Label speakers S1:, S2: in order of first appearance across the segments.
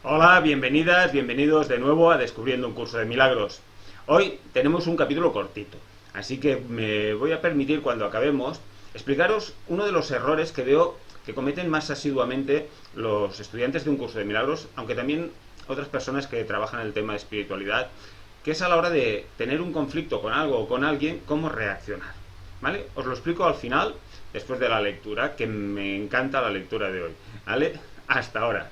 S1: Hola, bienvenidas, bienvenidos de nuevo a Descubriendo un Curso de Milagros. Hoy tenemos un capítulo cortito, así que me voy a permitir cuando acabemos explicaros uno de los errores que veo que cometen más asiduamente los estudiantes de un curso de milagros, aunque también otras personas que trabajan el tema de espiritualidad, que es a la hora de tener un conflicto con algo o con alguien, cómo reaccionar. ¿Vale? Os lo explico al final, después de la lectura, que me encanta la lectura de hoy. ¿Vale? Hasta ahora.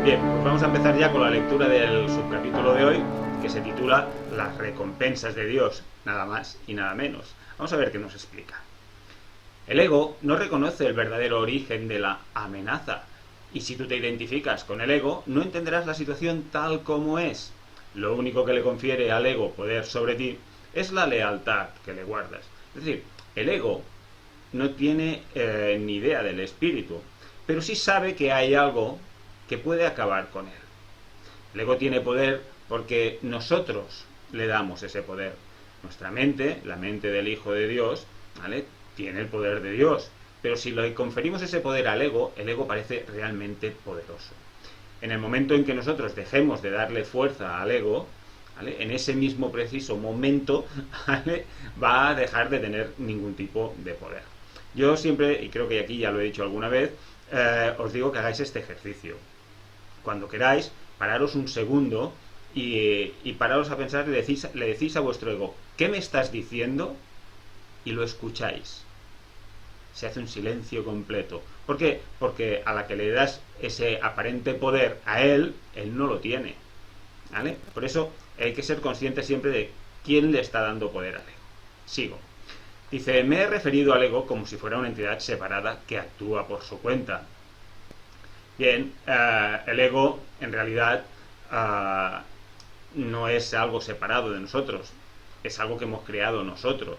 S1: Bien, pues vamos a empezar ya con la lectura del subcapítulo de hoy, que se titula Las recompensas de Dios, nada más y nada menos. Vamos a ver qué nos explica. El ego no reconoce el verdadero origen de la amenaza, y si tú te identificas con el ego, no entenderás la situación tal como es. Lo único que le confiere al ego poder sobre ti es la lealtad que le guardas. Es decir, el ego no tiene ni idea del espíritu, pero sí sabe que hay algo que puede acabar con él. El ego tiene poder porque nosotros le damos ese poder. Nuestra mente, la mente del Hijo de Dios, ¿vale?, tiene el poder de Dios. Pero si le conferimos ese poder al ego, el ego parece realmente poderoso. En el momento en que nosotros dejemos de darle fuerza al ego, ¿vale?, en ese mismo preciso momento, ¿vale?, va a dejar de tener ningún tipo de poder. Yo siempre, y creo que aquí ya lo he dicho alguna vez, os digo que hagáis este ejercicio. Cuando queráis, pararos un segundo y pararos a pensar, le decís a vuestro ego, ¿qué me estás diciendo? Y lo escucháis. Se hace un silencio completo. ¿Por qué? Porque a la que le das ese aparente poder a él no lo tiene. ¿Vale? Por eso hay que ser consciente siempre de quién le está dando poder al ego. Sigo. Dice, me he referido al ego como si fuera una entidad separada que actúa por su cuenta. Bien, el ego en realidad no es algo separado de nosotros, es algo que hemos creado nosotros.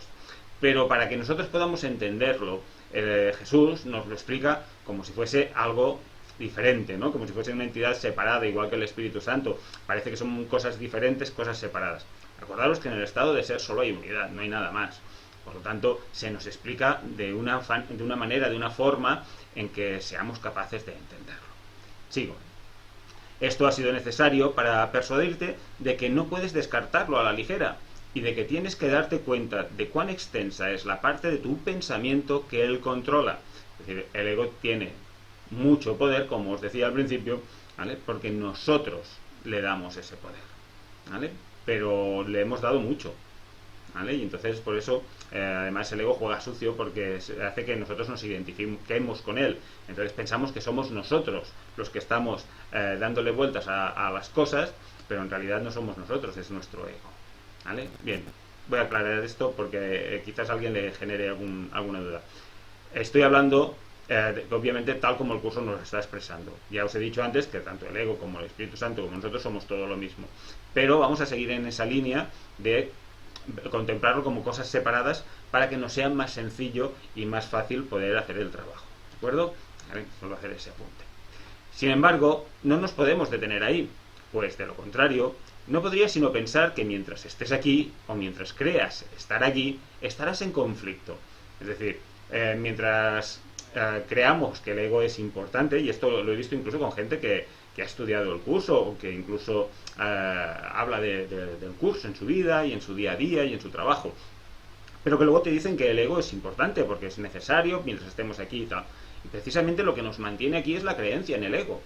S1: Pero para que nosotros podamos entenderlo, Jesús nos lo explica como si fuese algo diferente, ¿no? Como si fuese una entidad separada, igual que el Espíritu Santo. Parece que son cosas diferentes, cosas separadas. Acordaros que en el estado de ser solo hay unidad, no hay nada más. Por lo tanto, se nos explica de una manera, de una forma en que seamos capaces de entenderlo. Sigo. Esto ha sido necesario para persuadirte de que no puedes descartarlo a la ligera y de que tienes que darte cuenta de cuán extensa es la parte de tu pensamiento que él controla. Es decir, el ego tiene mucho poder, como os decía al principio, ¿vale?, porque nosotros le damos ese poder, ¿vale?, pero le hemos dado mucho, ¿vale? Y entonces por eso además el ego juega sucio porque hace que nosotros nos identifiquemos con él. Entonces pensamos que somos nosotros los que estamos dándole vueltas a las cosas, pero en realidad no somos nosotros, es nuestro ego, ¿vale? Bien, voy a aclarar esto porque quizás a alguien le genere alguna duda. Estoy hablando obviamente tal como el curso nos está expresando. Ya os he dicho antes que tanto el ego como el Espíritu Santo como nosotros somos todo lo mismo, pero vamos a seguir en esa línea de contemplarlo como cosas separadas para que nos sea más sencillo y más fácil poder hacer el trabajo. ¿De acuerdo? Vale, solo hacer ese apunte. Sin embargo, no nos podemos detener ahí, pues de lo contrario, no podrías sino pensar que mientras estés aquí, o mientras creas estar aquí, estarás en conflicto. Es decir, mientras creamos que el ego es importante, y esto lo he visto incluso con gente que ha estudiado el curso o que incluso habla del curso en su vida y en su día a día y en su trabajo, pero que luego te dicen que el ego es importante porque es necesario mientras estemos aquí y tal. Y precisamente lo que nos mantiene aquí es la creencia en el ego,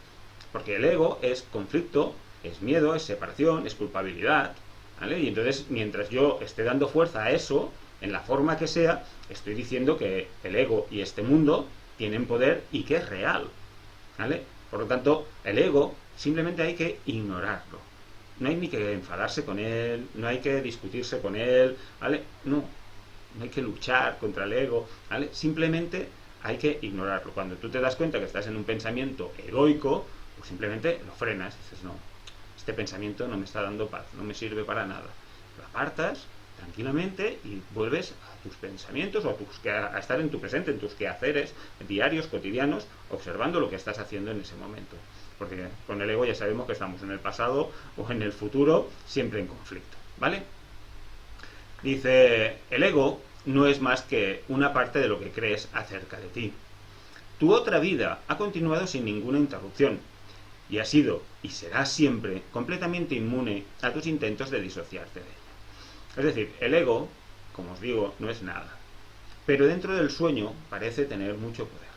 S1: porque el ego es conflicto, es miedo, es separación, es culpabilidad, ¿vale? Y entonces mientras yo esté dando fuerza a eso, en la forma que sea, estoy diciendo que el ego y este mundo tienen poder y que es real, ¿vale? Por lo tanto, el ego simplemente hay que ignorarlo. No hay ni que enfadarse con él, no hay que discutirse con él, ¿vale? No hay que luchar contra el ego, ¿vale? Simplemente hay que ignorarlo. Cuando tú te das cuenta que estás en un pensamiento egoico, pues simplemente lo frenas, dices, no, este pensamiento no me está dando paz, no me sirve para nada. Lo apartas, tranquilamente y vuelves a tus pensamientos o a estar en tu presente, en tus quehaceres diarios, cotidianos, observando lo que estás haciendo en ese momento. Porque con el ego ya sabemos que estamos en el pasado o en el futuro, siempre en conflicto, ¿vale? Dice, el ego no es más que una parte de lo que crees acerca de ti. Tu otra vida ha continuado sin ninguna interrupción y ha sido y será siempre completamente inmune a tus intentos de disociarte de ella. Es decir, el ego, como os digo, no es nada, pero dentro del sueño parece tener mucho poder.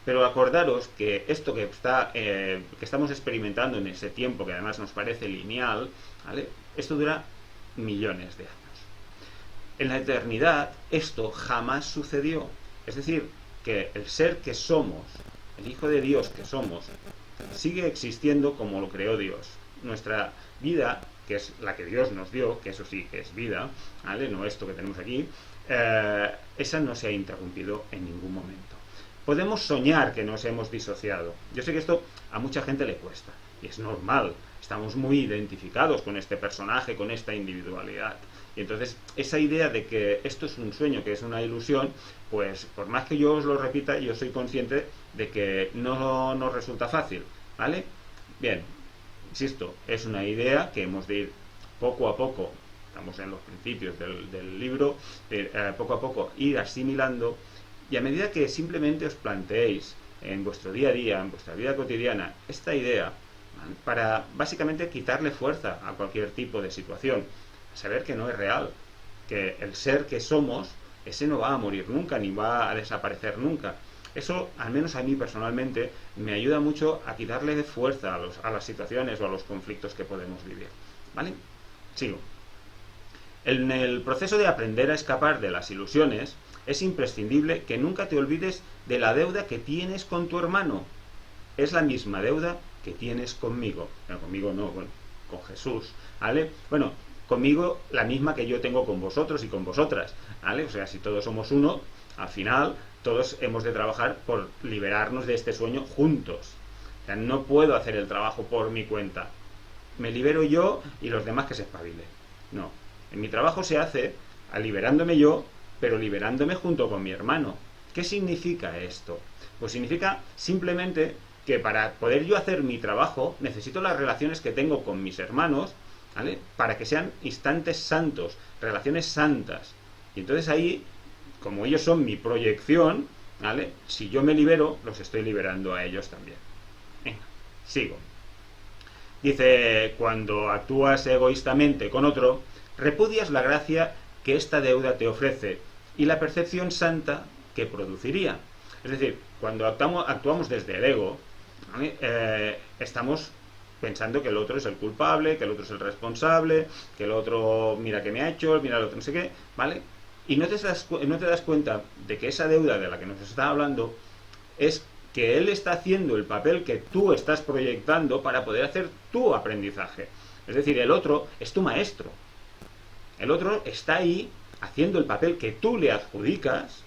S1: Pero acordaros que esto que estamos experimentando en ese tiempo, que además nos parece lineal, ¿vale? Esto dura millones de años. En la eternidad esto jamás sucedió. Es decir, que el ser que somos, el Hijo de Dios que somos, sigue existiendo como lo creó Dios. Nuestra vida, que es la que Dios nos dio, que eso sí que es vida, ¿vale? No esto que tenemos aquí, esa no se ha interrumpido en ningún momento. Podemos soñar que nos hemos disociado. Yo sé que esto a mucha gente le cuesta, y es normal. Estamos muy identificados con este personaje, con esta individualidad. Y entonces, esa idea de que esto es un sueño, que es una ilusión, pues por más que yo os lo repita, yo soy consciente de que no nos resulta fácil, ¿vale? Bien, insisto, es una idea que hemos de ir poco a poco, estamos en los principios del libro, poco a poco ir asimilando, y a medida que simplemente os planteéis en vuestro día a día, en vuestra vida cotidiana, esta idea, ¿vale? Para básicamente quitarle fuerza a cualquier tipo de situación, saber que no es real, que el ser que somos, ese no va a morir nunca, ni va a desaparecer nunca. Eso, al menos a mí personalmente, me ayuda mucho a quitarle fuerza a las situaciones o a los conflictos que podemos vivir. ¿Vale? Sigo. En el proceso de aprender a escapar de las ilusiones, es imprescindible que nunca te olvides de la deuda que tienes con tu hermano. Es la misma deuda que tienes conmigo. Bueno, conmigo no, bueno, con Jesús. ¿Vale? Bueno, conmigo la misma que yo tengo con vosotros y con vosotras, ¿vale? O sea, si todos somos uno, al final todos hemos de trabajar por liberarnos de este sueño juntos. O sea, no puedo hacer el trabajo por mi cuenta. Me libero yo y los demás que se espabilen. No. En mi trabajo se hace liberándome yo, pero liberándome junto con mi hermano. ¿Qué significa esto? Pues significa simplemente que para poder yo hacer mi trabajo necesito las relaciones que tengo con mis hermanos, ¿vale? Para que sean instantes santos, relaciones santas. Y entonces ahí, como ellos son mi proyección, ¿vale? Si yo me libero, los estoy liberando a ellos también. Venga, sigo. Dice, cuando actúas egoístamente con otro, repudias la gracia que esta deuda te ofrece y la percepción santa que produciría. Es decir, cuando actuamos desde el ego, ¿vale? Estamos pensando que el otro es el culpable, que el otro es el responsable, que el otro mira que me ha hecho, mira el otro no sé qué, ¿vale? Y no te das cuenta de que esa deuda de la que nos está hablando es que él está haciendo el papel que tú estás proyectando para poder hacer tu aprendizaje. Es decir, el otro es tu maestro. El otro está ahí haciendo el papel que tú le adjudicas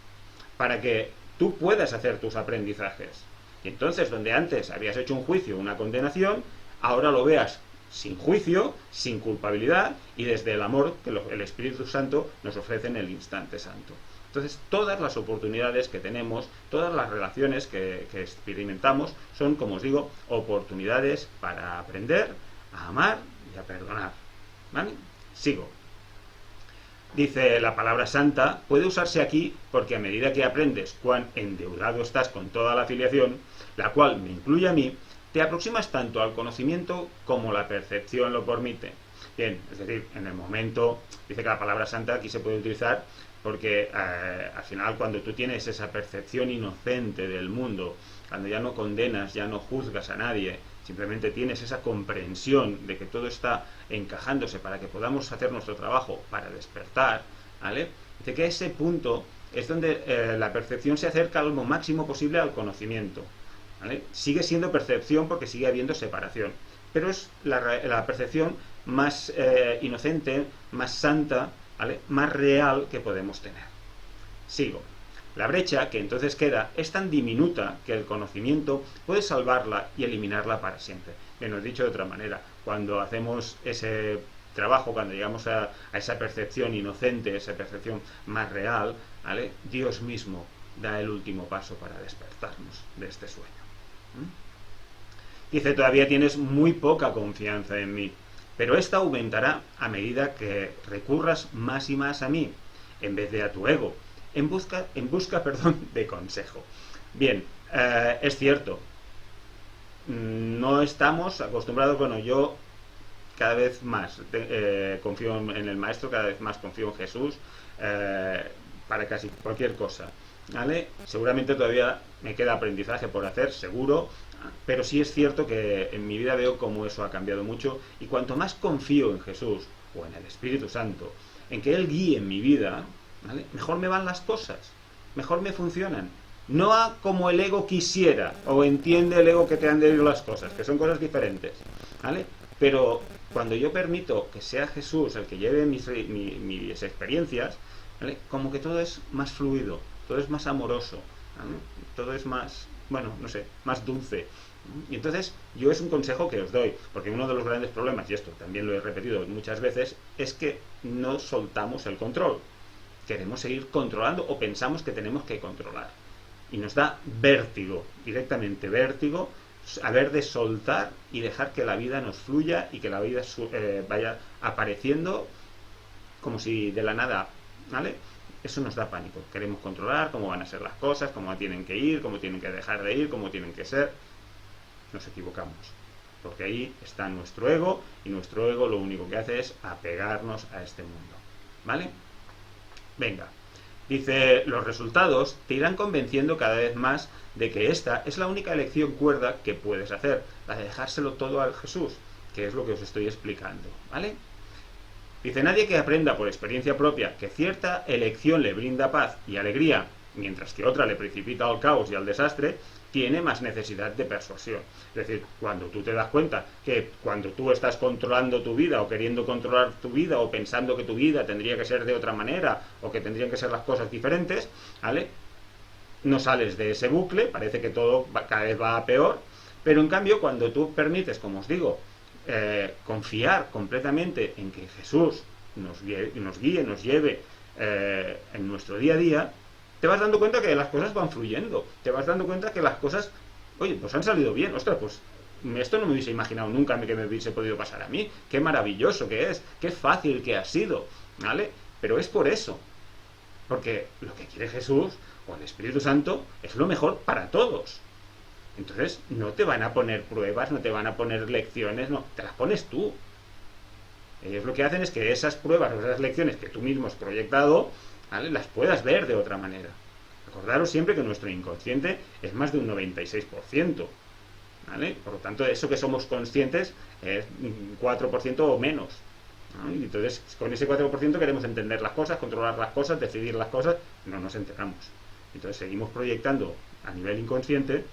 S1: para que tú puedas hacer tus aprendizajes. Y entonces, donde antes habías hecho un juicio, una condenación, ahora lo veas sin juicio, sin culpabilidad y desde el amor que el Espíritu Santo nos ofrece en el instante santo. Entonces, todas las oportunidades que tenemos, todas las relaciones que experimentamos son, como os digo, oportunidades para aprender, a amar y a perdonar. ¿Vale? Sigo. Dice, la palabra santa puede usarse aquí porque a medida que aprendes cuán endeudado estás con toda la filiación, la cual me incluye a mí, te aproximas tanto al conocimiento como la percepción lo permite. Bien, es decir, en el momento, dice que la palabra santa aquí se puede utilizar porque al final cuando tú tienes esa percepción inocente del mundo, cuando ya no condenas, ya no juzgas a nadie, simplemente tienes esa comprensión de que todo está encajándose para que podamos hacer nuestro trabajo para despertar, ¿vale? Dice que ese punto es donde la percepción se acerca lo máximo posible al conocimiento, ¿vale? Sigue siendo percepción porque sigue habiendo separación, pero es la percepción más inocente, más santa, ¿vale? Más real que podemos tener. Sigo. La brecha que entonces queda es tan diminuta que el conocimiento puede salvarla y eliminarla para siempre. Bien, os he dicho de otra manera, cuando hacemos ese trabajo, cuando llegamos a esa percepción inocente, esa percepción más real, ¿vale? Dios mismo da el último paso para despertarnos de este sueño. Dice, todavía tienes muy poca confianza en mí, pero esta aumentará a medida que recurras más y más a mí, en vez de a tu ego, en busca de consejo. Bien, es cierto, no estamos acostumbrados, bueno, yo cada vez más confío en el Maestro, cada vez más confío en Jesús para casi cualquier cosa, ¿vale? Seguramente todavía me queda aprendizaje por hacer, seguro, pero sí es cierto que en mi vida veo cómo eso ha cambiado mucho, y cuanto más confío en Jesús o en el Espíritu Santo, en que Él guíe en mi vida, ¿vale? Mejor me van las cosas, mejor me funcionan. No a como el ego quisiera, o entiende el ego que te han de ir las cosas, que son cosas diferentes, ¿vale? Pero cuando yo permito que sea Jesús el que lleve mis experiencias, ¿vale? Como que todo es más fluido, todo es más amoroso, ¿vale? Todo es más, bueno, no sé, más dulce. Y entonces yo es un consejo que os doy, porque uno de los grandes problemas, y esto también lo he repetido muchas veces, es que no soltamos el control. Queremos seguir controlando o pensamos que tenemos que controlar. Y nos da vértigo, directamente vértigo, haber de soltar y dejar que la vida nos fluya y que la vida vaya apareciendo como si de la nada, ¿vale? Eso nos da pánico. Queremos controlar cómo van a ser las cosas, cómo tienen que ir, cómo tienen que dejar de ir, cómo tienen que ser. Nos equivocamos, porque ahí está nuestro ego, y nuestro ego lo único que hace es apegarnos a este mundo, ¿vale? Venga. Dice, los resultados te irán convenciendo cada vez más de que esta es la única elección cuerda que puedes hacer, la de dejárselo todo al Jesús, que es lo que os estoy explicando, ¿vale? Dice, nadie que aprenda por experiencia propia que cierta elección le brinda paz y alegría, mientras que otra le precipita al caos y al desastre, tiene más necesidad de persuasión. Es decir, cuando tú te das cuenta que cuando tú estás controlando tu vida, o queriendo controlar tu vida, o pensando que tu vida tendría que ser de otra manera, o que tendrían que ser las cosas diferentes, ¿vale? No sales de ese bucle, parece que todo cada vez va a peor, pero en cambio cuando tú permites, como os digo, confiar completamente en que Jesús nos guíe, nos lleve en nuestro día a día, te vas dando cuenta que las cosas van fluyendo, te vas dando cuenta que las cosas, oye, pues han salido bien, ostras, pues esto no me hubiese imaginado nunca que me hubiese podido pasar a mí, qué maravilloso que es, qué fácil que ha sido, ¿vale? Pero es por eso, porque lo que quiere Jesús o el Espíritu Santo es lo mejor para todos. Entonces no te van a poner pruebas, no te van a poner lecciones, no, te las pones tú. Ellos lo que hacen es que esas pruebas o esas lecciones que tú mismo has proyectado, ¿vale?, las puedas ver de otra manera. Acordaros siempre que nuestro inconsciente es más de un 96%, ¿vale? Por lo tanto, eso que somos conscientes es un 4% o menos, ¿no? Y entonces, con ese 4% queremos entender las cosas, controlar las cosas, decidir las cosas, no nos enteramos. Entonces seguimos proyectando a nivel inconsciente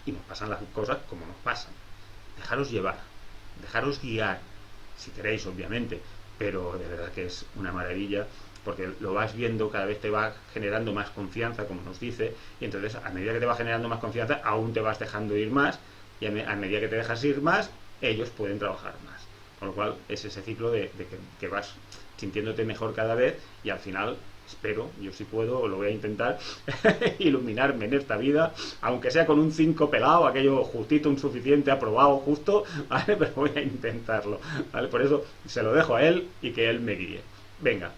S1: y nos pasan las cosas como nos pasan. Dejaros llevar, dejaros guiar, si queréis, obviamente, pero de verdad que es una maravilla, porque lo vas viendo, cada vez te va generando más confianza, como nos dice, y entonces a medida que te va generando más confianza, aún te vas dejando ir más, y a medida que te dejas ir más, ellos pueden trabajar más. Con lo cual es ese ciclo de que vas sintiéndote mejor cada vez, y al final, espero, yo si puedo, lo voy a intentar, iluminarme en esta vida, aunque sea con un 5 pelado, aquello justito, un suficiente, aprobado, justo, ¿vale? Pero voy a intentarlo, ¿vale? Por eso se lo dejo a él y que él me guíe. Venga.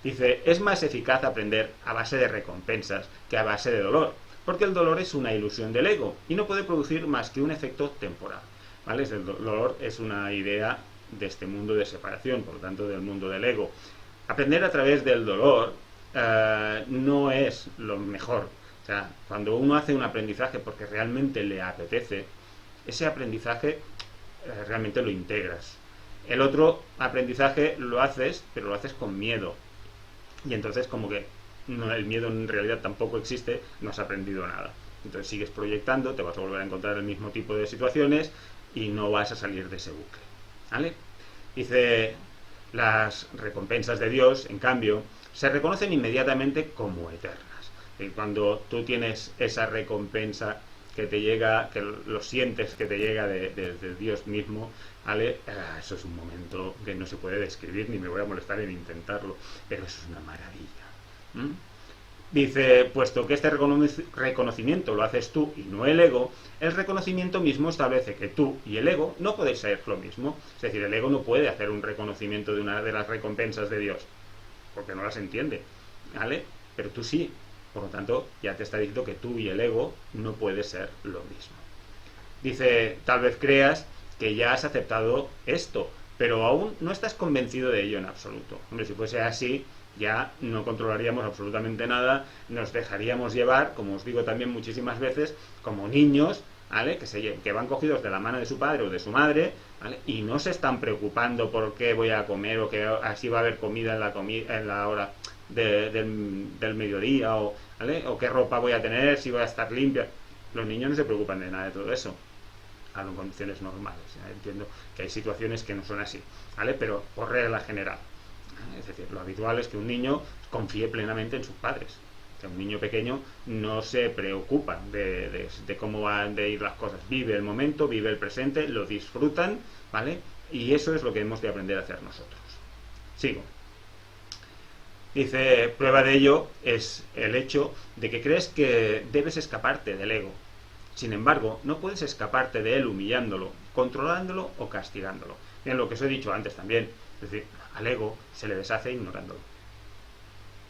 S1: Dice, es más eficaz aprender a base de recompensas que a base de dolor, porque el dolor es una ilusión del ego y no puede producir más que un efecto temporal, ¿vale? El dolor es una idea de este mundo de separación, por lo tanto del mundo del ego. Aprender a través del dolor no es lo mejor. O sea, cuando uno hace un aprendizaje porque realmente le apetece, ese aprendizaje realmente lo integras. El otro aprendizaje lo haces, pero lo haces con miedo. Y entonces como que no, el miedo en realidad tampoco existe, no has aprendido nada. Entonces sigues proyectando, te vas a volver a encontrar el mismo tipo de situaciones y no vas a salir de ese bucle, ¿vale? Dice, las recompensas de Dios, en cambio, se reconocen inmediatamente como eternas. Y cuando tú tienes esa recompensa que te llega, que lo sientes que te llega de Dios mismo, ¿vale? Eso es un momento que no se puede describir, ni me voy a molestar en intentarlo, pero eso es una maravilla. ¿Mm? Dice, puesto que este reconocimiento lo haces tú y no el ego, el reconocimiento mismo establece que tú y el ego no podéis ser lo mismo. Es decir, el ego no puede hacer un reconocimiento de una de las recompensas de Dios, porque no las entiende, ¿vale? Pero tú sí. Por lo tanto, ya te está diciendo que tú y el ego no puede ser lo mismo. Dice, tal vez creas que ya has aceptado esto, pero aún no estás convencido de ello en absoluto. Hombre, si fuese así, ya no controlaríamos absolutamente nada, nos dejaríamos llevar, como os digo también muchísimas veces, como niños, ¿vale? Que van cogidos de la mano de su padre o de su madre, ¿vale? Y no se están preocupando por qué voy a comer o que así va a haber comida en la hora del mediodía, ¿vale? O qué ropa voy a tener, si voy a estar limpia. Los niños no se preocupan de nada de todo eso, en condiciones normales. Entiendo que hay situaciones que no son así, ¿vale? Pero por regla general. Es decir, lo habitual es que un niño confíe plenamente en sus padres. O sea, un niño pequeño no se preocupa de cómo van a ir las cosas. Vive el momento, vive el presente, lo disfrutan, ¿vale? Y eso es lo que hemos de aprender a hacer nosotros. Sigo. Dice, prueba de ello es el hecho de que crees que debes escaparte del ego. Sin embargo, no puedes escaparte de él humillándolo, controlándolo o castigándolo. Bien, lo que os he dicho antes también. Es decir, al ego se le deshace ignorándolo.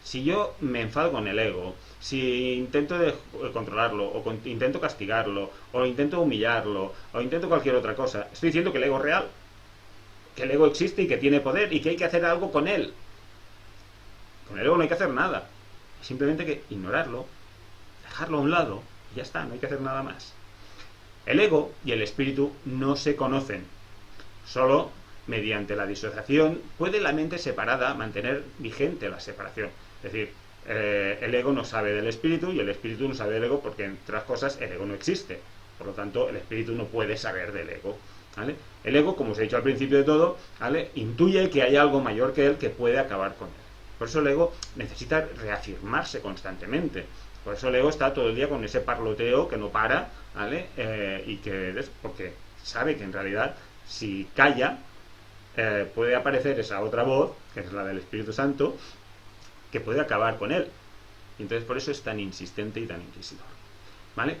S1: Si yo me enfado con el ego, si intento controlarlo, o intento castigarlo, o intento humillarlo, o intento cualquier otra cosa, estoy diciendo que el ego es real, que el ego existe y que tiene poder y que hay que hacer algo con él. Con el ego no hay que hacer nada, simplemente hay que ignorarlo, dejarlo a un lado y ya está, no hay que hacer nada más. El ego y el espíritu no se conocen, solo mediante la disociación puede la mente separada mantener vigente la separación. Es decir, el ego no sabe del espíritu y el espíritu no sabe del ego porque, entre otras cosas, el ego no existe. Por lo tanto, el espíritu no puede saber del ego, ¿vale? El ego, como os he dicho al principio de todo, ¿vale?, intuye que hay algo mayor que él que puede acabar con él. Por eso el ego necesita reafirmarse constantemente. Por eso el ego está todo el día con ese parloteo que no para, ¿vale? Porque sabe que en realidad, si calla, puede aparecer esa otra voz, que es la del Espíritu Santo, que puede acabar con él. Y entonces por eso es tan insistente y tan inquisidor, ¿vale?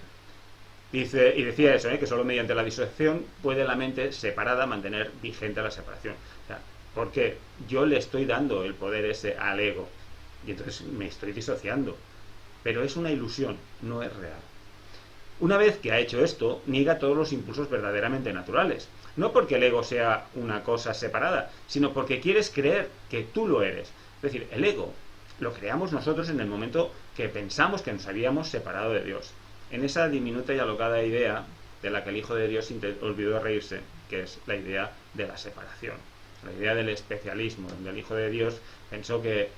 S1: Dice, y decía eso, que solo mediante la disociación puede la mente separada mantener vigente la separación. O sea, porque yo le estoy dando el poder ese al ego y entonces me estoy disociando. Pero es una ilusión, no es real. Una vez que ha hecho esto, niega todos los impulsos verdaderamente naturales. No porque el ego sea una cosa separada, sino porque quieres creer que tú lo eres. Es decir, el ego lo creamos nosotros en el momento que pensamos que nos habíamos separado de Dios. En esa diminuta y alocada idea de la que el Hijo de Dios olvidó reírse, que es la idea de la separación, la idea del especialismo, donde el Hijo de Dios pensó que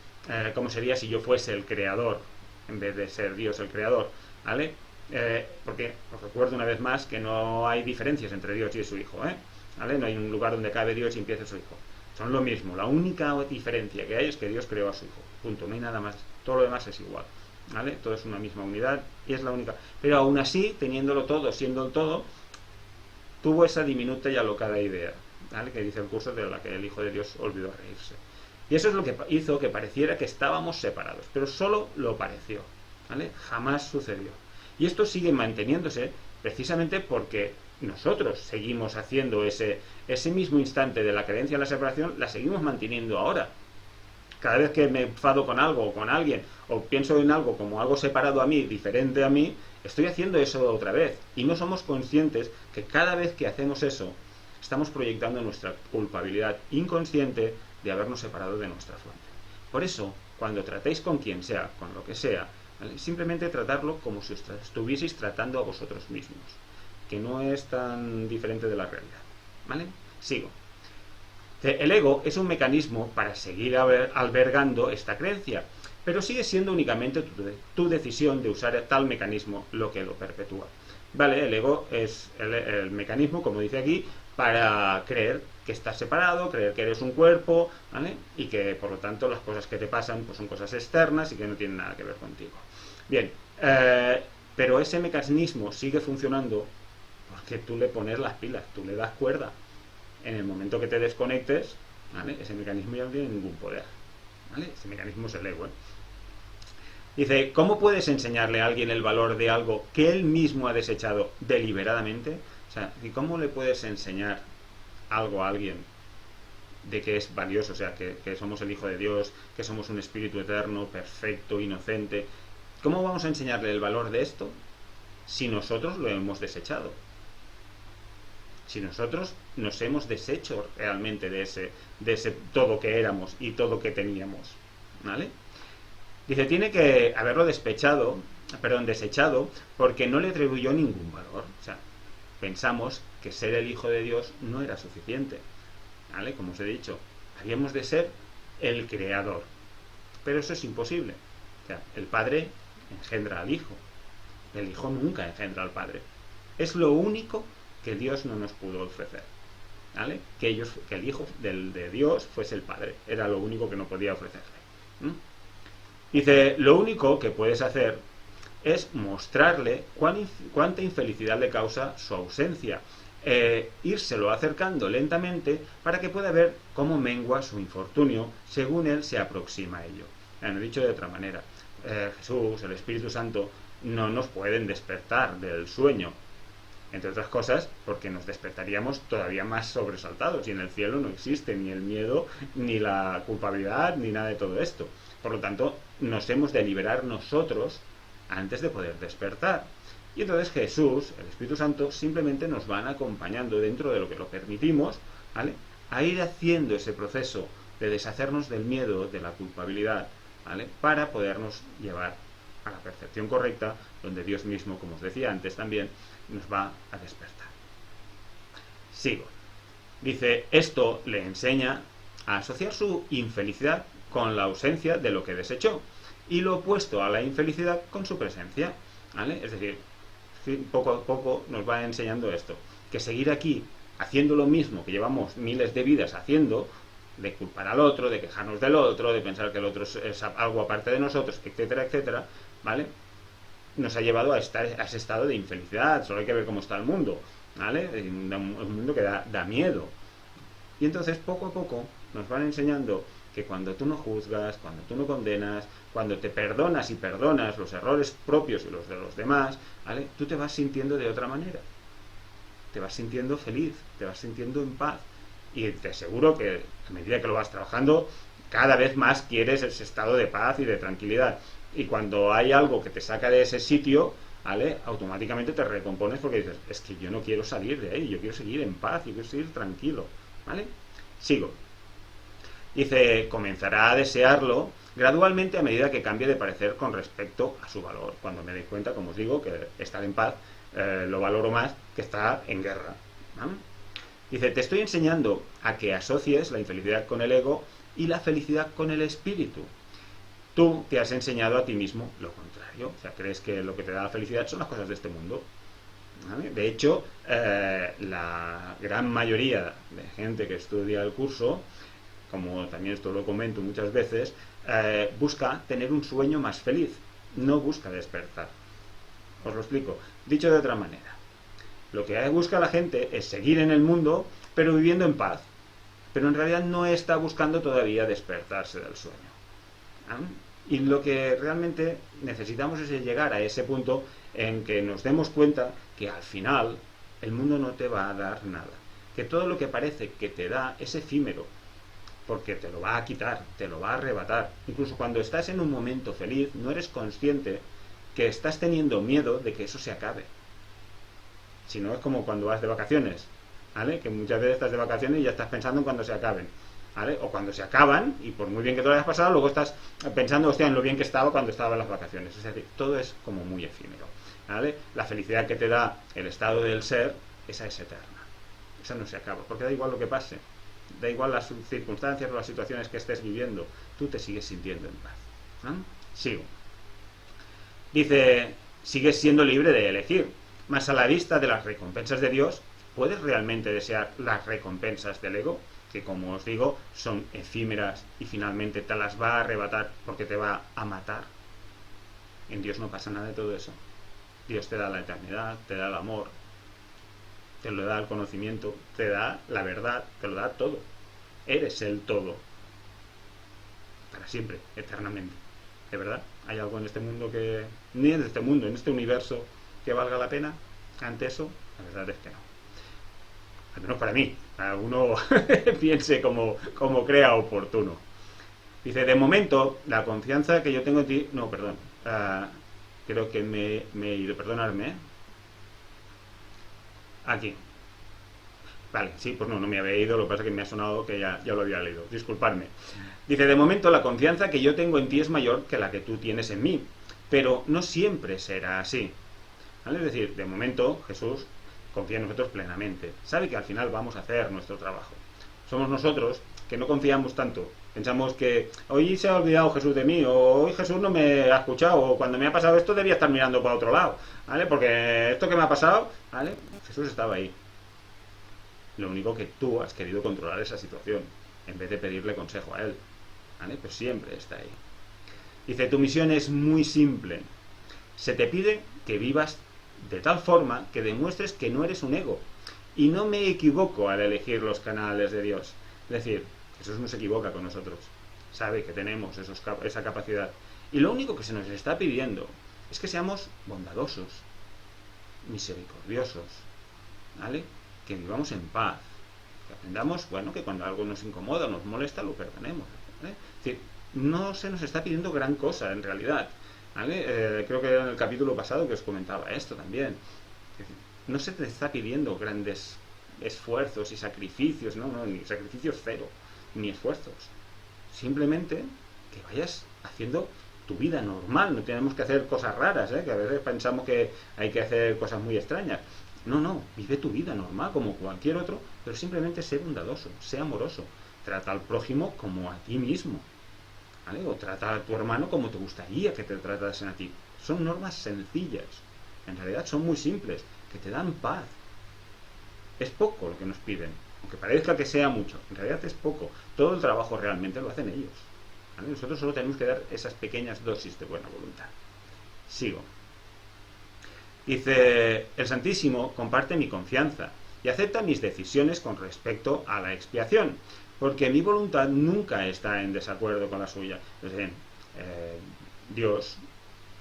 S1: cómo sería si yo fuese el creador en vez de ser Dios el creador, ¿vale? Porque os recuerdo una vez más que no hay diferencias entre Dios y su Hijo, ¿vale? No hay un lugar donde cabe Dios y empiece su Hijo. Son lo mismo. La única diferencia que hay es que Dios creó a su Hijo. Punto. No hay nada más. Todo lo demás es igual, ¿vale? Todo es una misma unidad y es la única. Pero aún así, teniéndolo todo, siendo el todo, tuvo esa diminuta y alocada idea, ¿vale?, que dice el curso, de la que el Hijo de Dios olvidó reírse. Y eso es lo que hizo que pareciera que estábamos separados, pero solo lo pareció, ¿vale? Jamás sucedió. Y esto sigue manteniéndose precisamente porque nosotros seguimos haciendo ese mismo instante de la creencia en la separación, la seguimos manteniendo ahora. Cada vez que me enfado con algo o con alguien, o pienso en algo como algo separado a mí, diferente a mí, estoy haciendo eso otra vez. Y no somos conscientes que cada vez que hacemos eso, estamos proyectando nuestra culpabilidad inconsciente de habernos separado de nuestra fuente. Por eso, cuando tratéis con quien sea, con lo que sea, ¿vale?, simplemente tratarlo como si estuvieseis tratando a vosotros mismos, que no es tan diferente de la realidad, ¿vale? Sigo. El ego es un mecanismo para seguir albergando esta creencia, pero sigue siendo únicamente tu decisión de usar tal mecanismo lo que lo perpetúa. ¿Vale? El ego es el mecanismo, como dice aquí, para creer que estás separado, creer que eres un cuerpo, ¿vale?, y que por lo tanto las cosas que te pasan pues son cosas externas y que no tienen nada que ver contigo. Bien, Pero ese mecanismo sigue funcionando porque tú le pones las pilas, tú le das cuerda. En el momento que te desconectes, ¿vale? Ese mecanismo ya no tiene ningún poder, ¿vale? Ese mecanismo es el ego, ¿eh? Dice, ¿cómo puedes enseñarle a alguien el valor de algo que él mismo ha desechado deliberadamente? O sea, ¿y cómo le puedes enseñar algo a alguien de que es valioso? O sea, que somos el Hijo de Dios, que somos un espíritu eterno, perfecto, inocente. ¿Cómo vamos a enseñarle el valor de esto si nosotros lo hemos desechado? Si nosotros nos hemos deshecho realmente de ese todo que éramos y todo que teníamos, ¿vale? Dice, tiene que haberlo desechado, porque no le atribuyó ningún valor. O sea, pensamos que ser el Hijo de Dios no era suficiente, ¿vale? Como os he dicho, habíamos de ser el Creador. Pero eso es imposible. O sea, el Padre engendra al Hijo. El Hijo nunca engendra al Padre. Es lo único que Dios no nos pudo ofrecer, ¿vale? Que el Hijo de Dios fuese el Padre. Era lo único que no podía ofrecerle. Dice, lo único que puedes hacer es mostrarle cuánta infelicidad le causa su ausencia, írselo acercando lentamente para que pueda ver cómo mengua su infortunio según él se aproxima a ello. Lo he dicho de otra manera, Jesús, el Espíritu Santo, no nos pueden despertar del sueño, entre otras cosas porque nos despertaríamos todavía más sobresaltados, y en el cielo no existe ni el miedo, ni la culpabilidad, ni nada de todo esto. Por lo tanto, nos hemos de liberar nosotros antes de poder despertar. Y entonces Jesús, el Espíritu Santo, simplemente nos van acompañando dentro de lo que lo permitimos, ¿vale?, a ir haciendo ese proceso de deshacernos del miedo, de la culpabilidad, ¿vale?, para podernos llevar a la percepción correcta, donde Dios mismo, como os decía antes también, nos va a despertar. Sigo. Dice, esto le enseña a asociar su infelicidad con la ausencia de lo que desechó, y lo opuesto a la infelicidad con su presencia, ¿vale? Es decir, poco a poco nos va enseñando esto, que seguir aquí haciendo lo mismo que llevamos miles de vidas haciendo, de culpar al otro, de quejarnos del otro, de pensar que el otro es algo aparte de nosotros, etcétera, etcétera, ¿vale?, nos ha llevado a ese estado de infelicidad. Solo hay que ver cómo está el mundo, ¿vale? Un mundo que da miedo. Y entonces poco a poco nos van enseñando que cuando tú no juzgas, cuando tú no condenas, cuando te perdonas y perdonas los errores propios y los de los demás, ¿vale?, tú te vas sintiendo de otra manera. Te vas sintiendo feliz, te vas sintiendo en paz. Y te aseguro que a medida que lo vas trabajando, cada vez más quieres ese estado de paz y de tranquilidad. Y cuando hay algo que te saca de ese sitio, ¿vale?, automáticamente te recompones porque dices, es que yo no quiero salir de ahí, yo quiero seguir en paz, yo quiero seguir tranquilo, ¿vale? Sigo. Dice, comenzará a desearlo gradualmente a medida que cambie de parecer con respecto a su valor. Cuando me doy cuenta, como os digo, que estar en paz lo valoro más que estar en guerra, ¿vale? Dice, te estoy enseñando a que asocies la infelicidad con el ego y la felicidad con el espíritu. Tú te has enseñado a ti mismo lo contrario. O sea, crees que lo que te da la felicidad son las cosas de este mundo, ¿vale? De hecho, la gran mayoría de gente que estudia el curso, como también esto lo comento muchas veces, busca tener un sueño más feliz, no busca despertar. Os lo explico. Dicho de otra manera, lo que busca la gente es seguir en el mundo, pero viviendo en paz. Pero en realidad no está buscando todavía despertarse del sueño. Y lo que realmente necesitamos es llegar a ese punto en que nos demos cuenta que al final el mundo no te va a dar nada, que todo lo que parece que te da es efímero, porque te lo va a quitar, te lo va a arrebatar. Incluso cuando estás en un momento feliz, no eres consciente que estás teniendo miedo de que eso se acabe. Si no, es como cuando vas de vacaciones, ¿vale?, que muchas veces estás de vacaciones y ya estás pensando en cuando se acaben, ¿vale?, o cuando se acaban, y por muy bien que te lo hayas pasado, luego estás pensando, hostia, en lo bien que estaba cuando estaba en las vacaciones. Es decir, todo es como muy efímero, ¿vale? La felicidad que te da el estado del ser, esa es eterna, esa no se acaba, porque da igual lo que pase, da igual las circunstancias o las situaciones que estés viviendo, tú te sigues sintiendo en paz, ¿no? Sigo. Dice, sigues siendo libre de elegir, mas a la vista de las recompensas de Dios, ¿puedes realmente desear las recompensas del ego? Que, como os digo, son efímeras y finalmente te las va a arrebatar porque te va a matar. En Dios no pasa nada de todo eso. Dios te da la eternidad, te da el amor, te lo da el conocimiento, te da la verdad, te lo da todo. Eres el todo. Para siempre, eternamente. ¿De verdad? ¿Hay algo en este mundo que... ni en este mundo, en este universo, que valga la pena ante eso? La verdad es que no. Al menos para mí. Cada uno piense como crea oportuno. Dice, de momento, la confianza que yo tengo en ti... No, perdón. Creo que me he ido. Perdonadme, ¿eh? Aquí. Vale, sí, pues no me había ido, lo que pasa es que me ha sonado que ya lo había leído. Disculpadme. Dice, de momento la confianza que yo tengo en ti es mayor que la que tú tienes en mí, pero no siempre será así. ¿Vale? Es decir, de momento Jesús confía en nosotros plenamente. Sabe que al final vamos a hacer nuestro trabajo. Somos nosotros que no confiamos tanto. Pensamos que hoy se ha olvidado Jesús de mí, o hoy Jesús no me ha escuchado, o cuando me ha pasado esto debía estar mirando para otro lado, ¿vale? Porque esto que me ha pasado, ¿vale? Jesús estaba ahí. Lo único que tú has querido controlar esa situación, en vez de pedirle consejo a él, ¿vale? Pues siempre está ahí. Dice, tu misión es muy simple. Se te pide que vivas de tal forma que demuestres que no eres un ego. Y no me equivoco al elegir los canales de Dios. Es decir, Jesús no se equivoca con nosotros. Sabe que tenemos esa capacidad. Y lo único que se nos está pidiendo es que seamos bondadosos, misericordiosos, ¿vale? Que vivamos en paz. Que aprendamos, bueno, que cuando algo nos incomoda, nos molesta, lo perdonemos, ¿vale? Es decir, no se nos está pidiendo gran cosa en realidad, ¿vale? Creo que en el capítulo pasado que os comentaba esto también. Es decir, no se te está pidiendo grandes esfuerzos y sacrificios, no, ni sacrificios cero, ni esfuerzos. Simplemente que vayas haciendo tu vida normal, no tenemos que hacer cosas raras, que a veces pensamos que hay que hacer cosas muy extrañas. No, vive tu vida normal como cualquier otro, pero simplemente sé bondadoso, sé amoroso, trata al prójimo como a ti mismo, ¿vale? O trata a tu hermano como te gustaría que te tratasen a ti. Son normas sencillas, en realidad son muy simples, que te dan paz. Es poco lo que nos piden, aunque parezca que sea mucho, en realidad es poco. Todo el trabajo realmente lo hacen ellos, ¿vale? Nosotros solo tenemos que dar esas pequeñas dosis de buena voluntad. Sigo. Dice, el Santísimo comparte mi confianza y acepta mis decisiones con respecto a la expiación, porque mi voluntad nunca está en desacuerdo con la suya. Es decir, Dios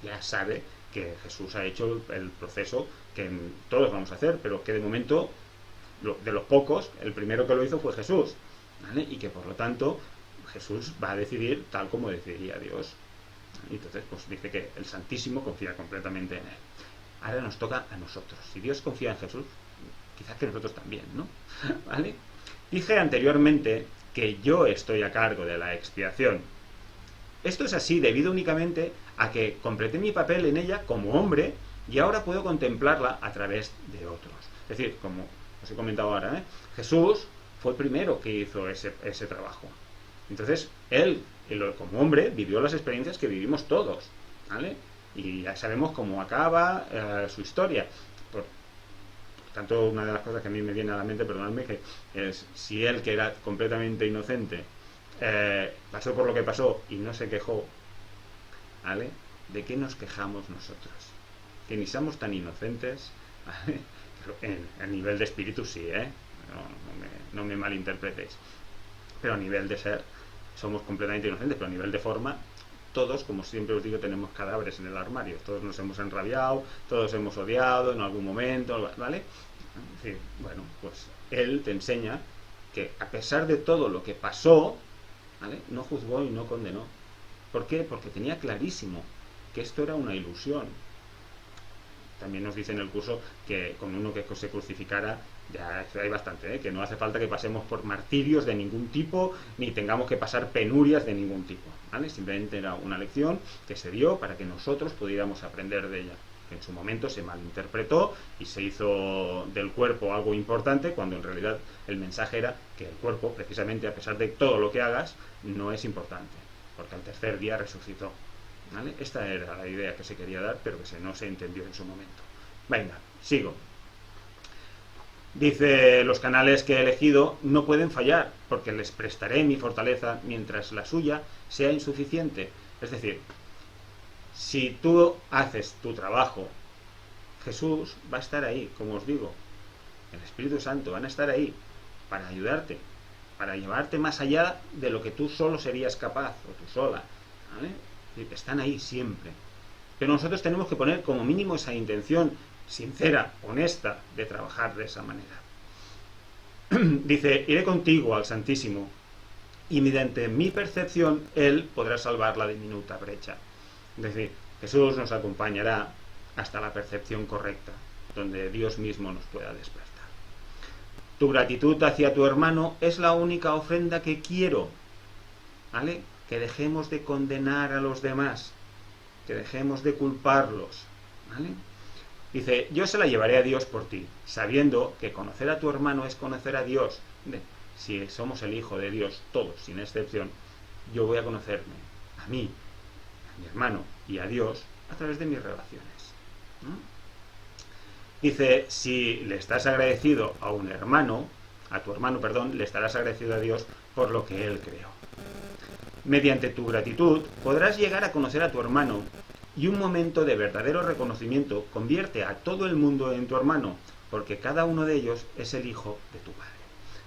S1: ya sabe que Jesús ha hecho el proceso que todos vamos a hacer, pero que de momento, de los pocos, el primero que lo hizo fue Jesús, ¿vale? Y que por lo tanto Jesús va a decidir tal como decidiría Dios. Y entonces pues dice que el Santísimo confía completamente en él. Ahora nos toca a nosotros. Si Dios confía en Jesús, quizás que nosotros también, ¿no? ¿Vale? Dije anteriormente que yo estoy a cargo de la expiación. Esto es así debido únicamente a que completé mi papel en ella como hombre y ahora puedo contemplarla a través de otros. Es decir, como os he comentado ahora, Jesús fue el primero que hizo ese trabajo. Entonces, él, como hombre, vivió las experiencias que vivimos todos, ¿vale? Y ya sabemos cómo acaba su historia. Por tanto, una de las cosas que a mí me viene a la mente, perdonadme, que es si él, que era completamente inocente, pasó por lo que pasó y no se quejó, ¿vale? ¿De qué nos quejamos nosotros? Que ni somos tan inocentes, ¿vale? A nivel de espíritu sí, no me malinterpretéis, pero a nivel de ser somos completamente inocentes, pero a nivel de forma todos, como siempre os digo, tenemos cadáveres en el armario, todos nos hemos enrabiado, todos hemos odiado en algún momento, ¿vale? Sí, bueno, pues él te enseña que a pesar de todo lo que pasó, ¿vale? No juzgó y no condenó. ¿Por qué? Porque tenía clarísimo que esto era una ilusión. También nos dice en el curso que con uno que se crucificara ya hay bastante, que no hace falta que pasemos por martirios de ningún tipo ni tengamos que pasar penurias de ningún tipo, ¿vale? Simplemente era una lección que se dio para que nosotros pudiéramos aprender de ella, que en su momento se malinterpretó y se hizo del cuerpo algo importante cuando en realidad el mensaje era que el cuerpo, precisamente a pesar de todo lo que hagas, no es importante, porque al tercer día resucitó, ¿vale? Esta era la idea que se quería dar, pero que no se entendió en su momento. Venga, sigo. Dice, los canales que he elegido no pueden fallar, porque les prestaré mi fortaleza mientras la suya sea insuficiente. Es decir, si tú haces tu trabajo Jesús va a estar ahí, como os digo. El Espíritu Santo van a estar ahí para ayudarte, para llevarte más allá de lo que tú solo serías capaz, o tú sola, ¿vale? Están ahí siempre. Pero nosotros tenemos que poner como mínimo esa intención sincera, honesta, de trabajar de esa manera. Dice, iré contigo al Santísimo, y mediante mi percepción Él podrá salvar la diminuta brecha. Es decir, Jesús nos acompañará hasta la percepción correcta, donde Dios mismo nos pueda despertar. Tu gratitud hacia tu hermano es la única ofrenda que quiero, ¿vale? Que dejemos de condenar a los demás, que dejemos de culparlos, ¿vale? Dice, yo se la llevaré a Dios por ti, sabiendo que conocer a tu hermano es conocer a Dios. Si somos el Hijo de Dios, todos, sin excepción, yo voy a conocerme a mí, a mi hermano y a Dios a través de mis relaciones, ¿no? Dice, si le estás agradecido a un hermano, a tu hermano, perdón, le estarás agradecido a Dios por lo que Él creó. Mediante tu gratitud podrás llegar a conocer a tu hermano, y un momento de verdadero reconocimiento convierte a todo el mundo en tu hermano, porque cada uno de ellos es el hijo de tu Padre,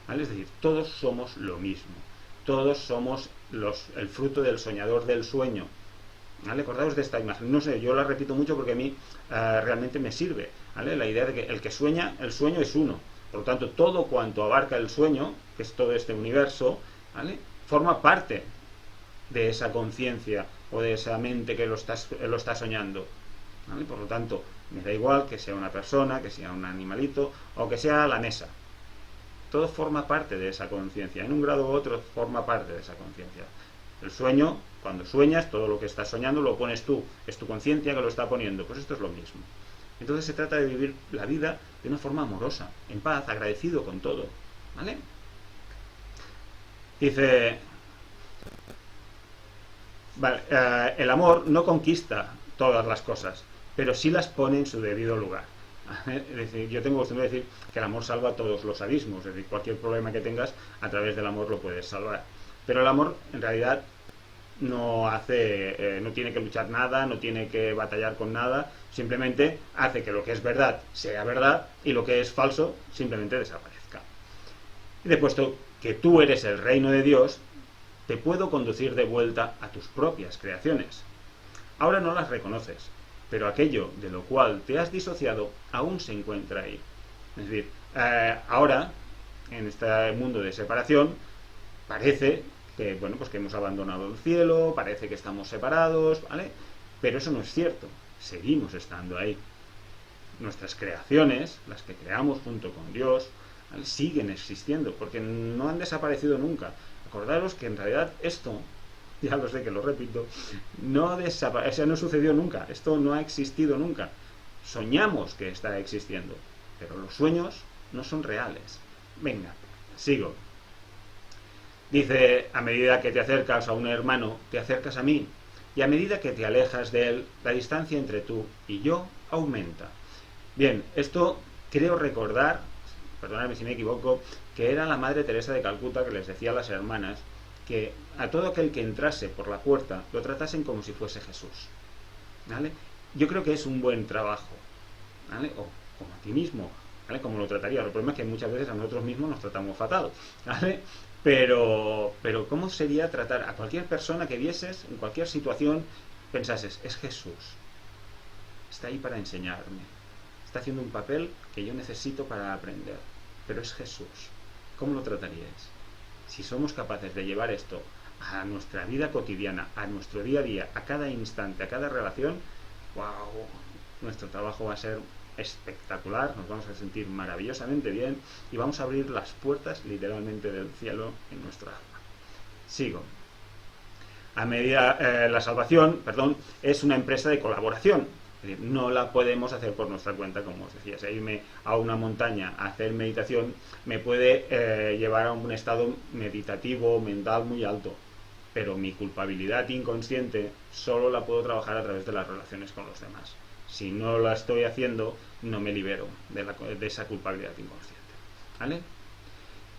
S1: ¿vale? Es decir, todos somos lo mismo, todos somos el fruto del soñador del sueño, ¿vale? Acordaos de esta imagen, no sé, yo la repito mucho porque a mí realmente me sirve, ¿vale? La idea de que el que sueña, el sueño es uno, por lo tanto todo cuanto abarca el sueño, que es todo este universo, ¿vale? Forma parte de esa conciencia o de esa mente que lo está soñando, ¿vale? Por lo tanto, me da igual que sea una persona, que sea un animalito o que sea la mesa, todo forma parte de esa conciencia, en un grado u otro forma parte de esa conciencia. El sueño, cuando sueñas, todo lo que estás soñando lo pones tú, es tu conciencia que lo está poniendo, pues esto es lo mismo. Entonces se trata de vivir la vida de una forma amorosa, en paz, agradecido con todo, ¿vale? Dice, vale, el amor no conquista todas las cosas, pero sí las pone en su debido lugar. Es decir, yo tengo costumbre de decir que el amor salva todos los abismos, es decir, cualquier problema que tengas, a través del amor lo puedes salvar. Pero el amor, en realidad, no tiene que luchar nada, no tiene que batallar con nada, simplemente hace que lo que es verdad sea verdad y lo que es falso simplemente desaparezca. Y de puesto que tú eres el reino de Dios, te puedo conducir de vuelta a tus propias creaciones. Ahora no las reconoces, pero aquello de lo cual te has disociado aún se encuentra ahí. Es decir, ahora, en este mundo de separación, parece que, bueno, pues que hemos abandonado el cielo, parece que estamos separados, ¿vale? Pero eso no es cierto, seguimos estando ahí. Nuestras creaciones, las que creamos junto con Dios, ¿vale?, siguen existiendo, porque no han desaparecido nunca. Acordaros que en realidad esto, ya lo sé que lo repito, no sucedió nunca, esto no ha existido nunca. Soñamos que está existiendo, pero los sueños no son reales. Venga, sigo. Dice, a medida que te acercas a un hermano, te acercas a mí, y a medida que te alejas de él, la distancia entre tú y yo aumenta. Bien, esto creo recordar, perdonadme si me equivoco, que era la Madre Teresa de Calcuta que les decía a las hermanas que a todo aquel que entrase por la puerta lo tratasen como si fuese Jesús, ¿vale? Yo creo que es un buen trabajo, ¿vale? O como a ti mismo, ¿vale? Como lo trataría. El problema es que muchas veces a nosotros mismos nos tratamos fatal, ¿vale? Pero ¿cómo sería tratar a cualquier persona que vieses, en cualquier situación, pensases, es Jesús, está ahí para enseñarme, está haciendo un papel que yo necesito para aprender, pero es Jesús? ¿Cómo lo trataríais? Si somos capaces de llevar esto a nuestra vida cotidiana, a nuestro día a día, a cada instante, a cada relación, wow, nuestro trabajo va a ser espectacular, nos vamos a sentir maravillosamente bien y vamos a abrir las puertas literalmente del cielo en nuestra alma. Sigo. A medida la salvación, es una empresa de colaboración. Es decir, no la podemos hacer por nuestra cuenta, como os decía. Si irme a una montaña a hacer meditación me puede llevar a un estado meditativo, mental muy alto, pero mi culpabilidad inconsciente solo la puedo trabajar a través de las relaciones con los demás. Si no la estoy haciendo, no me libero de esa culpabilidad inconsciente, ¿vale?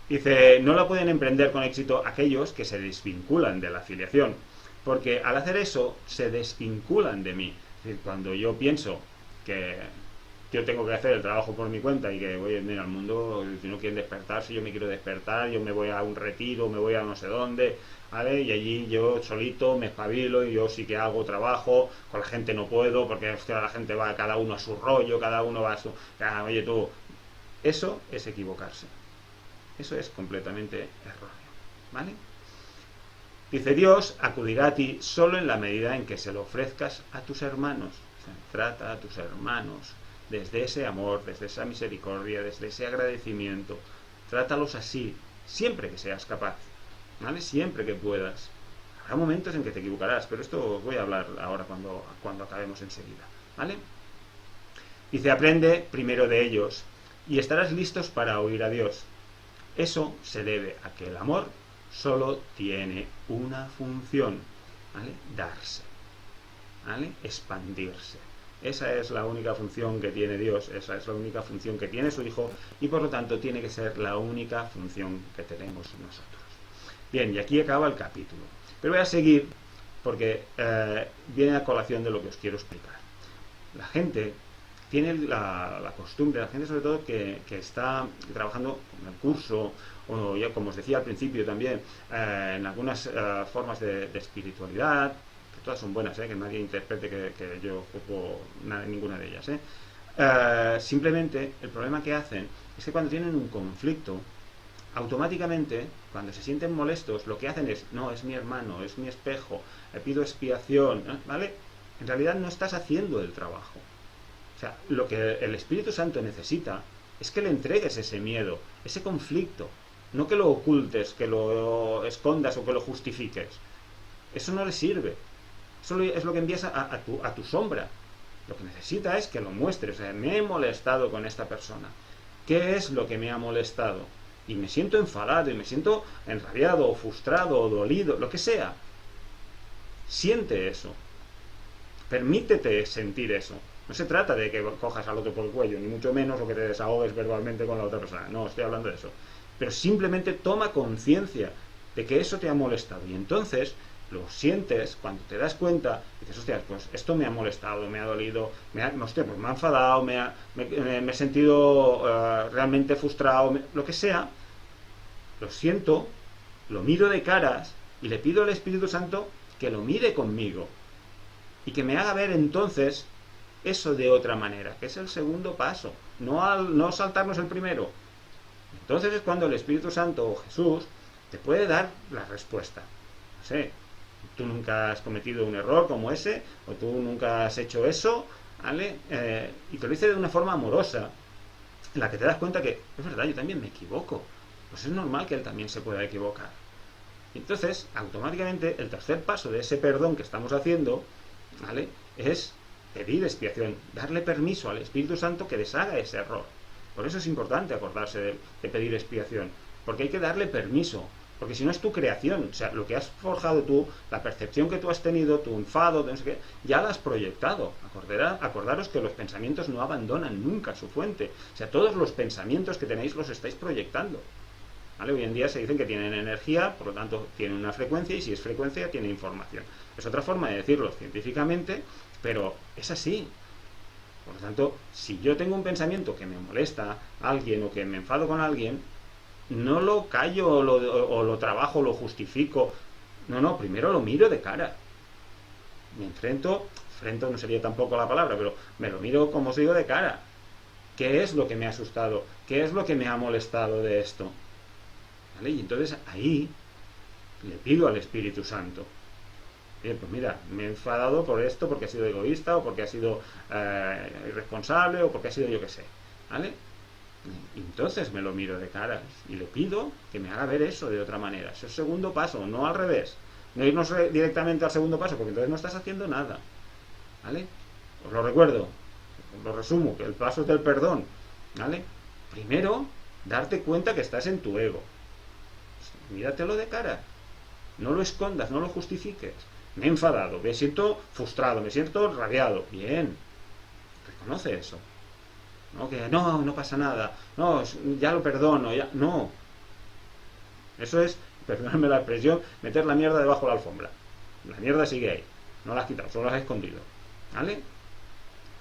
S1: Dice, no la pueden emprender con éxito aquellos que se desvinculan de la afiliación, porque al hacer eso se desvinculan de mí. Es decir, cuando yo pienso que yo tengo que hacer el trabajo por mi cuenta y que, oye, mira, el mundo, si no quieren despertarse, yo me quiero despertar, yo me voy a un retiro, me voy a no sé dónde, ¿vale? Y allí yo solito me espabilo y yo sí que hago trabajo, con la gente no puedo, porque hostia, la gente va cada uno a su rollo, cada uno va a su... Oye, tú, eso es equivocarse. Eso es completamente erróneo, ¿vale? Dice, Dios acudirá a ti solo en la medida en que se lo ofrezcas a tus hermanos. O sea, trata a tus hermanos desde ese amor, desde esa misericordia, desde ese agradecimiento. Trátalos así, siempre que seas capaz, ¿vale? Siempre que puedas. Habrá momentos en que te equivocarás, pero esto os voy a hablar ahora cuando acabemos enseguida, ¿vale? Dice, aprende primero de ellos y estarás listos para oír a Dios. Eso se debe a que el amor solo tiene una función, ¿vale? Darse, ¿vale? Expandirse. Esa es la única función que tiene Dios, esa es la única función que tiene su Hijo y por lo tanto tiene que ser la única función que tenemos nosotros. Bien, y aquí acaba el capítulo. Pero voy a seguir porque viene a colación de lo que os quiero explicar. La gente tiene la costumbre, la gente sobre todo que está trabajando en el curso, o ya como os decía al principio también, en algunas formas de espiritualidad, que todas son buenas, que nadie interprete que yo juzgo ninguna de ellas. Simplemente el problema que hacen es que cuando tienen un conflicto, automáticamente, cuando se sienten molestos, lo que hacen es, no, es mi hermano, es mi espejo, le pido expiación, ¿vale? En realidad no estás haciendo el trabajo. O sea, lo que el Espíritu Santo necesita es que le entregues ese miedo, ese conflicto, no que lo ocultes, que lo escondas o que lo justifiques. Eso no le sirve. Eso es lo que envías a tu sombra. Lo que necesita es que lo muestres. O sea, me he molestado con esta persona. ¿Qué es lo que me ha molestado? Y me siento enfadado, y me siento enrabiado, o frustrado, o dolido, lo que sea. Siente eso. Permítete sentir eso. No se trata de que cojas al otro por el cuello, ni mucho menos, o que te desahogues verbalmente con la otra persona. No, estoy hablando de eso. Pero simplemente toma conciencia de que eso te ha molestado. Y entonces lo sientes, cuando te das cuenta, dices, hostia, pues esto me ha molestado, me ha dolido, hostia, pues me ha enfadado, me he sentido realmente frustrado, lo que sea. Lo siento, lo miro de caras y le pido al Espíritu Santo que lo mire conmigo y que me haga ver entonces eso de otra manera, que es el segundo paso, no saltarnos el primero. Entonces es cuando el Espíritu Santo o Jesús te puede dar la respuesta. No sé, tú nunca has cometido un error como ese, o tú nunca has hecho eso, ¿vale? Y te lo dice de una forma amorosa, en la que te das cuenta que es verdad, yo también me equivoco. Pues es normal que él también se pueda equivocar. Entonces, automáticamente, el tercer paso de ese perdón que estamos haciendo, ¿vale?, es pedir expiación, darle permiso al Espíritu Santo que deshaga ese error. Por eso es importante acordarse de pedir expiación, porque hay que darle permiso, porque si no es tu creación, o sea, lo que has forjado tú, la percepción que tú has tenido, tu enfado, no sé qué, ya la has proyectado. Acordaros que los pensamientos no abandonan nunca su fuente, o sea, todos los pensamientos que tenéis los estáis proyectando. ¿Vale? Hoy en día se dicen que tienen energía, por lo tanto tienen una frecuencia, y si es frecuencia tiene información. Es otra forma de decirlo científicamente, pero es así. Por lo tanto, si yo tengo un pensamiento que me molesta a alguien o que me enfado con alguien, no lo callo o lo trabajo, lo justifico. No, primero lo miro de cara. Me enfrento no sería tampoco la palabra, pero me lo miro, como os digo, de cara. ¿Qué es lo que me ha asustado? ¿Qué es lo que me ha molestado de esto? ¿Vale? Y entonces ahí le pido al Espíritu Santo, pues mira, me he enfadado por esto, porque he sido egoísta, o porque he sido irresponsable, o porque he sido yo que sé, ¿vale? Y entonces me lo miro de cara y le pido que me haga ver eso de otra manera. Es el segundo paso, no al revés. No irnos directamente al segundo paso, porque entonces no estás haciendo nada, ¿vale? Os lo recuerdo, os lo resumo, que el paso es del perdón, ¿vale? Primero, darte cuenta que estás en tu ego. Míratelo de cara, no lo escondas, no lo justifiques. Me he enfadado, me siento frustrado, me siento rabiado. Bien, reconoce eso. No, que no pasa nada, no, ya lo perdono, ya. No. Eso es, perdóname la expresión, meter la mierda debajo de la alfombra. La mierda sigue ahí, no la has quitado, solo la has escondido, ¿vale?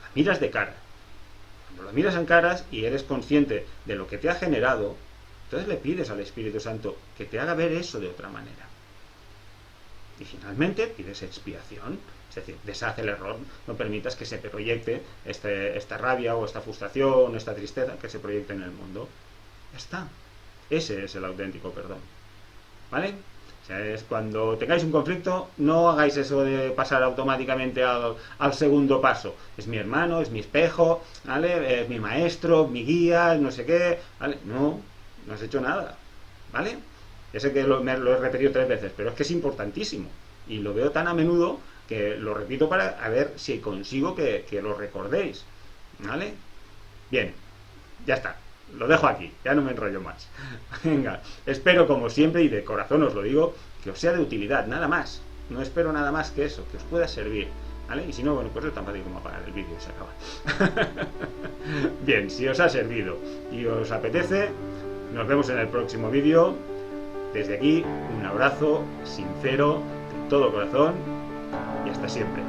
S1: La miras de cara. Cuando lo miras en caras y eres consciente de lo que te ha generado, entonces le pides al Espíritu Santo que te haga ver eso de otra manera. Y finalmente pides expiación, es decir, deshace el error, no permitas que se proyecte esta rabia o esta frustración, esta tristeza que se proyecte en el mundo. Ya está. Ese es el auténtico perdón. ¿Vale? O sea, es cuando tengáis un conflicto, no hagáis eso de pasar automáticamente al segundo paso. Es mi hermano, es mi espejo, ¿vale? Es mi maestro, mi guía, no sé qué, ¿vale? No has hecho nada, ¿vale? Ya sé que lo he repetido 3 veces, pero es que es importantísimo. Y lo veo tan a menudo que lo repito para ver si consigo que lo recordéis, ¿vale? Bien, ya está. Lo dejo aquí, ya no me enrollo más. Venga, espero como siempre, y de corazón os lo digo, que os sea de utilidad, nada más. No espero nada más que eso, que os pueda servir, ¿vale? Y si no, bueno, pues es tan fácil como apagar el vídeo y se acaba. Bien, si os ha servido y os apetece, nos vemos en el próximo vídeo. Desde aquí, un abrazo sincero, de todo corazón, y hasta siempre.